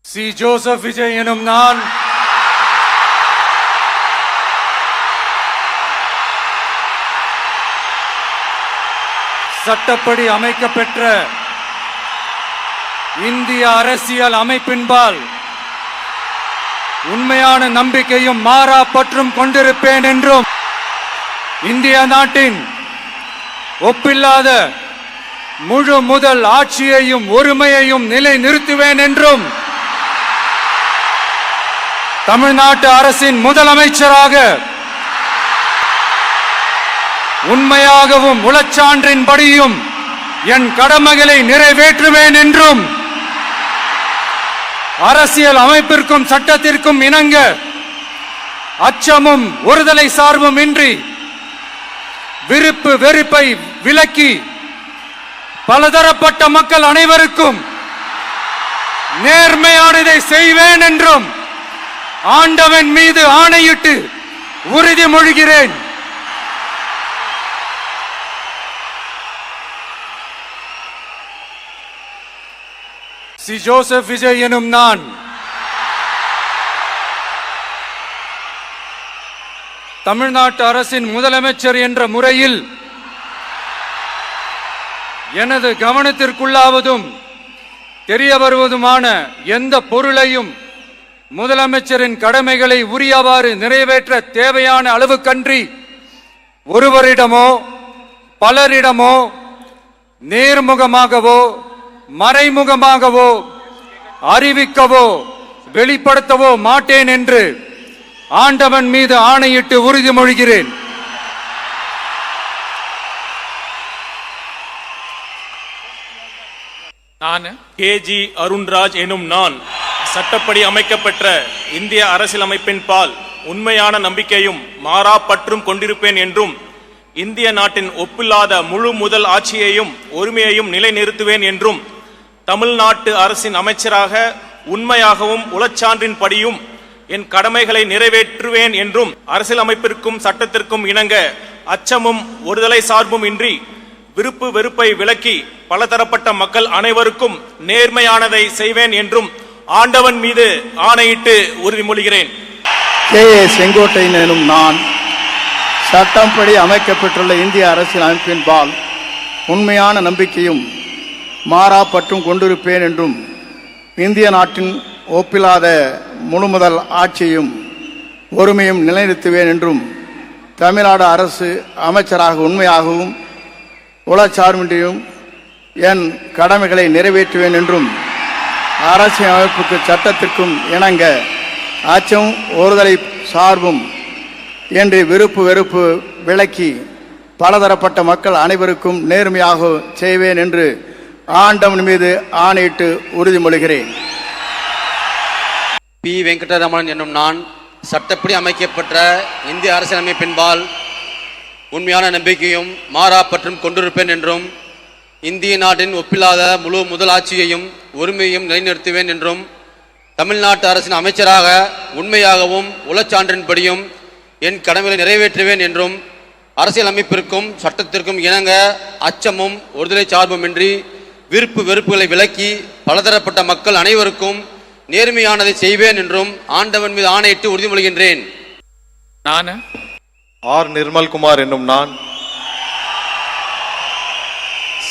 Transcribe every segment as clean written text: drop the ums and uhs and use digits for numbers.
C. Joseph Vijay எனும் நான் சட்டப்படி அமைக்கப்பெற்ற இந்திய அரசியல் அமைப்பின்பால் உண்மையான நம்பிக்கையும் மாறா பற்றும் கொண்டிருப்பேன் என்றும் இந்திய நாட்டின் ஒப்பில்லாத முழு முதல் ஆட்சியையும் ஒருமையையும் நிலை நிறுத்துவேன் என்றும் தமிழ்நாட்டு அரசின் முதலமைச்சராக உண்மையாகவும் உளச்சான்றின்படியும் என் கடமைகளை நிறைவேற்றுவேன் என்றும் அரசியல் அமைப்பிற்கும் சட்டத்திற்கும் இணங்க அச்சமும் ஒருதலை சார்பும் இன்றி விருப்பு வெறுப்பை விலக்கி பலதரப்பட்ட மக்கள் அனைவருக்கும் நேர்மையானதை செய்வேன் என்றும் ஆண்டவன் மீது ஆணையிட்டு உறுதிமொழிகிறேன். சி. ஜோசப் விஜய் எனும் நான் தமிழ்நாட்டு அரசின் முதலமைச்சர் என்ற முறையில் எனது கவனத்திற்குள்ளாவதும் தெரிய வருவதுமான எந்த பொருளையும் முதலமைச்சரின் கடமைகளை உரியவாறு நிறைவேற்ற தேவையான அளவுக்கன்றி ஒருவரிடமோ பலரிடமோ நேர்முகமாகவோ மறைமுகமாகவோ அறிவிக்கவோ வெளிப்படுத்தவோ மாட்டேன் என்று ஆண்டவன் மீது ஆணையிட்டு உறுதிமொழிகிறேன். நான் KG அருண்ராஜ் எனும் நான் சட்டப்படி அமைக்கப்பெற்ற இந்திய அரசியலமைப்பின் பால் உண்மையான நம்பிக்கையும் மாறா பற்றும் கொண்டிருப்பேன் என்றும் இந்திய நாட்டின் ஒப்பில்லாத முழு முதல் ஆட்சியையும் ஒருமையையும் நிலைநிறுத்துவேன் என்றும் தமிழ்நாட்டு அரசின் அமைச்சராக உண்மையாகவும் உளச்சான்றின்படியும் என் கடமைகளை நிறைவேற்றுவேன் என்றும் அரசியலமைப்பிற்கும் சட்டத்திற்கும் இணங்க அச்சமும் ஒருதலை சார்பும் இன்றி விருப்பு வெறுப்பை விலக்கி பலதரப்பட்ட மக்கள் அனைவருக்கும் நேர்மையானதை செய்வேன் என்றும் ஆண்டவன் மீது ஆணையிட்டு உறுதிமொழிகிறேன். K.A. செங்கோட்டையன் எனும் நான் சட்டப்படி அமைக்கப்பட்டுள்ள இந்திய அரசியல் அமைப்பின்பால் உண்மையான நம்பிக்கையும் மாறா பற்றும் கொண்டிருப்பேன் என்றும் இந்திய நாட்டின் ஒப்பில்லாத முழுமுதல் ஆட்சியையும் ஒருமையும் நிலைநிறுத்துவேன் என்றும் தமிழ்நாடு அரசு அமைச்சராக உண்மையாகவும் உளச்சார்பின்றியும் என் கடமைகளை நிறைவேற்றுவேன் என்றும் அரசியல் அமைப்புக்கு சட்டத்திற்கும் இணங்க அச்சம் ஒருதலை சார்பும் என்று விருப்பு வெறுப்பு விலக்கி பலதரப்பட்ட மக்கள் அனைவருக்கும் நேர்மையாக செய்வேன் என்று ஆண்டவன் மீது ஆணையிட்டு உறுதிமொழிகிறேன். பி. வெங்கடரமணன் என்னும் நான் சட்டப்படி அமைக்கப்பட்ட இந்திய அரசியலமைப்பின்பால் உண்மையான நம்பிக்கையும் மாறா பற்றும் கொண்டிருப்பேன் என்றும் இந்திய நாட்டின் ஒப்பில்லாத முழு முதல் ஆட்சியையும் ஒருமையையும் நிலைநிறுத்துவேன் என்றும் தமிழ்நாட்டு அரசின் அமைச்சராக உண்மையாகவும் உளச்சான்றின்படியும் என் கடமைகளை நிறைவேற்றுவேன் என்றும் அரசியல் அமைப்பிற்கும் சட்டத்திற்கும் இணங்க அச்சமும் ஒருதலை சார்புமின்றி விருப்பு வெறுப்புகளை விலக்கி பலதரப்பட்ட மக்கள் அனைவருக்கும் நேர்மையானதை செய்வேன் என்றும் ஆண்டவன் மீது ஆணையிட்டு உறுதிமொழிகின்றேன். நான் ஆர். நிர்மல்குமார் என்னும் நான்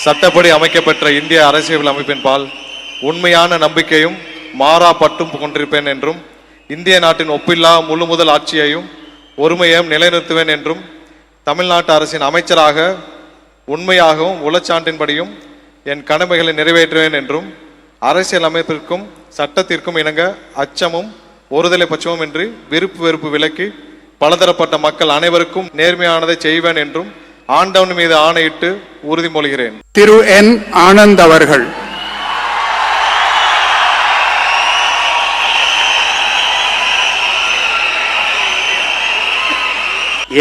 சட்டப்படி அமைக்கப்பெற்ற இந்திய அரசியல் அமைப்பின்பால் உண்மையான நம்பிக்கையும் மாறா பற்றும் கொண்டிருப்பேன் என்றும் இந்திய நாட்டின் ஒப்பில்லா முழு முதல் ஆட்சியையும் ஒருமையையும் நிலைநிறுத்துவேன் என்றும் தமிழ்நாட்டு அரசின் அமைச்சராக உண்மையாகவும் உளச்சான்றின்படியும் என் கடமைகளை நிறைவேற்றுவேன் என்றும் அரசியல் அமைப்பிற்கும் சட்டத்திற்கும் இணங்க அச்சமும் ஒருதலை பட்சமும் இன்றி விருப்பு வெறுப்பு விலக்கி பலதரப்பட்ட மக்கள் அனைவருக்கும் நேர்மையானதை செய்வேன் என்றும் ஆண்டவன் மீது ஆணையிட்டு உறுதிமொழிகிறேன். திரு என். ஆனந்த் அவர்கள்.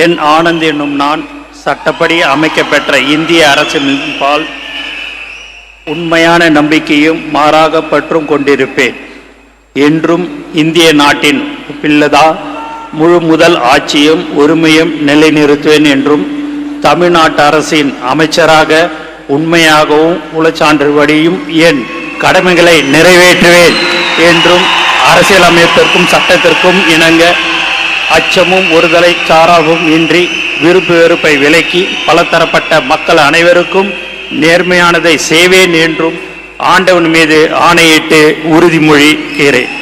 என். ஆனந்த் என்னும் நான் சட்டப்படி அமைக்கப்பெற்ற இந்திய அரசியலமைப்பால் உண்மையான நம்பிக்கையும் மாறாக பற்றும் கொண்டிருப்பேன் என்றும் இந்திய நாட்டின் ஒப்பில்லா முழு முதல் ஆட்சியும் ஒருமையும் நிலைநிறுத்துவேன் என்றும் தமிழ்நாட்டு அரசின் அமைச்சராக உண்மையாகவும் உளச்சான்றுபடியும் என் கடமைகளை நிறைவேற்றுவேன் என்றும் அரசியலமைப்பிற்கும் சட்டத்திற்கும் இணங்க அச்சமும் ஒருதலை சாராவும் இன்றி விருப்பு வெறுப்பை விலக்கி பலதரப்பட்ட மக்கள் அனைவருக்கும் நேர்மையானதை செய்வேன் என்றும் ஆண்டவன் மீது ஆணையிட்டு உறுதிமொழிகிறேன்.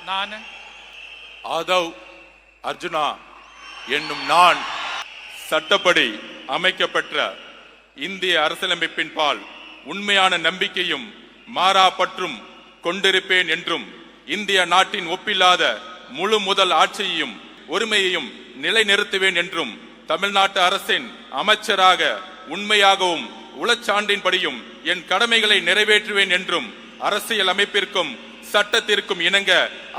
நான் ஆதவ் அர்ஜுனா என்னும் நான் சட்டப்படி அமைக்கப்பெற்ற இந்திய அரசியலமைப்பின் பால் உண்மையான நம்பிக்கையும் மாறா பற்றும் கொண்டிருப்பேன் என்றும் இந்திய நாட்டின் ஒப்பில்லாத முழு முதல் ஆட்சியையும் ஒருமையையும் நிலைநிறுத்துவேன் என்றும் தமிழ்நாட்டு அரசின் அமைச்சராக உண்மையாகவும் உளச்சான்றின்படியும் என் கடமைகளை நிறைவேற்றுவேன் என்றும் அரசியல் அமைப்பிற்கும் சட்டத்திற்கும் இணங்க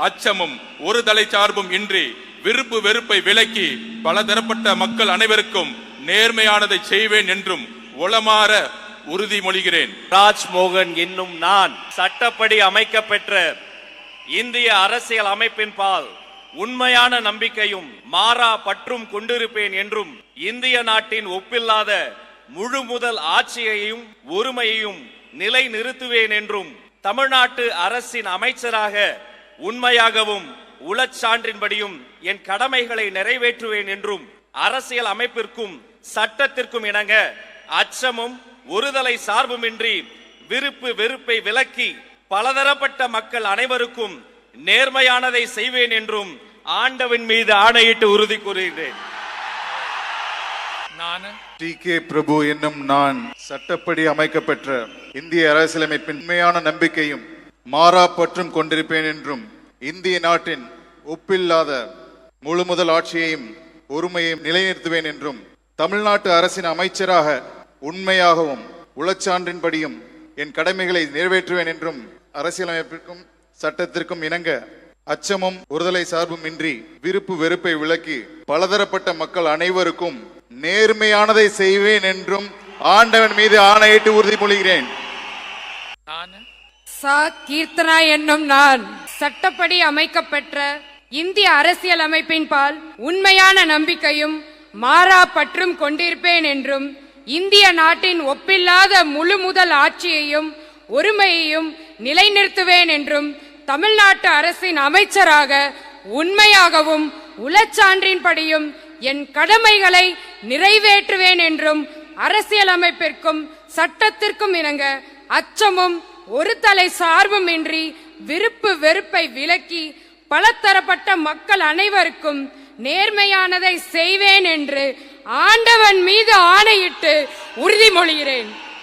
அச்சமும் ஒரு தலை சார்பும் இன்றி விருப்பு வெறுப்பை விலக்கி பலதரப்பட்ட மக்கள் அனைவருக்கும் நேர்மையானதை செய்வேன் என்றும் உளமாற உறுதிமொழிகிறேன். ராஜ்மோகன் என்னும் நான் சட்டப்படி அமைக்கப்பெற்ற இந்திய அரசியல் அமைப்பின் பால் உண்மையான நம்பிக்கையும் மாறா பற்றும் கொண்டிருப்பேன் என்றும் இந்திய நாட்டின் ஒப்பில்லாத முழு முதல் ஆட்சியையும் ஒருமையையும் நிலை நிறுத்துவேன் என்றும் தமிழ்நாட்டு அரசின் அமைச்சராக உண்மையாகவும் உளச்சான்றின்படியும் என் கடமைகளை நிறைவேற்றுவேன் என்றும் அரசியல் அமைப்பிற்கும் சட்டத்திற்கும் இணங்க அச்சமும் ஒருதலை சார்புமின்றி விருப்பு வெறுப்பை விலக்கி பலதரப்பட்ட மக்கள் அனைவருக்கும் நேர்மையானதை செய்வேன் என்றும் ஆண்டவன் மீது ஆணையிட்டு உறுதி கூறுகிறேன். நான் டி.கே. பிரபு என்னும் நான் சட்டப்படி அமைக்கப்பெற்ற இந்திய அரசியலமைப்பின் உண்மையான நம்பிக்கையும் மாறா பற்றும் கொண்டிருப்பேன் என்றும் இந்திய நாட்டின் ஒப்பில்லாத முழு முதல் ஆட்சியையும் ஒருமையையும் நிலைநிறுத்துவேன் என்றும் தமிழ்நாட்டு அரசின் அமைச்சராக உண்மையாகவும் உளச்சான்றின்படியும் என் கடமைகளை நிறைவேற்றுவேன் என்றும் அரசியலமைப்பிற்கும் சட்டத்திற்கும் இணங்க அச்சமும் ஒருதலை சார்பும் இன்றி விருப்பு வெறுப்பை விலக்கி பலதரப்பட்ட மக்கள் அனைவருக்கும் நேர்மையானதை செய்வேன் என்றும் ஆண்டவன் மீது ஆணையிட்டு உறுதிமொழிகிறேன். கீர்த்தனா என்னும் நான் சட்டப்படி அமைக்கப்பெற்ற இந்திய அரசியல் அமைப்பின் பால் உண்மையான நம்பிக்கையும் மாறா பற்றும் கொண்டிருப்பேன் என்றும் இந்திய நாட்டின் ஒப்பில்லாத முழு முதல் ஆட்சியையும் ஒருமையையும் நிலைநிறுத்துவேன் என்றும் தமிழ்நாட்டு அரசின் அமைச்சராக உண்மையாகவும் உளச்சான்றின்படியும் என் கடமைகளை நிறைவேற்றுவேன் என்றும் அரசியலமைப்பிற்கும் சட்டத்திற்கும் இணங்க அச்சமும் ஒரு தலை சார்பும் இன்றி விருப்பு வெறுப்பை விலக்கி பலதரப்பட்ட மக்கள் அனைவருக்கும் நேர்மையானதை செய்வேன் என்று ஆண்டவன் மீது ஆணையிட்டு உறுதிமொழிகிறேன்.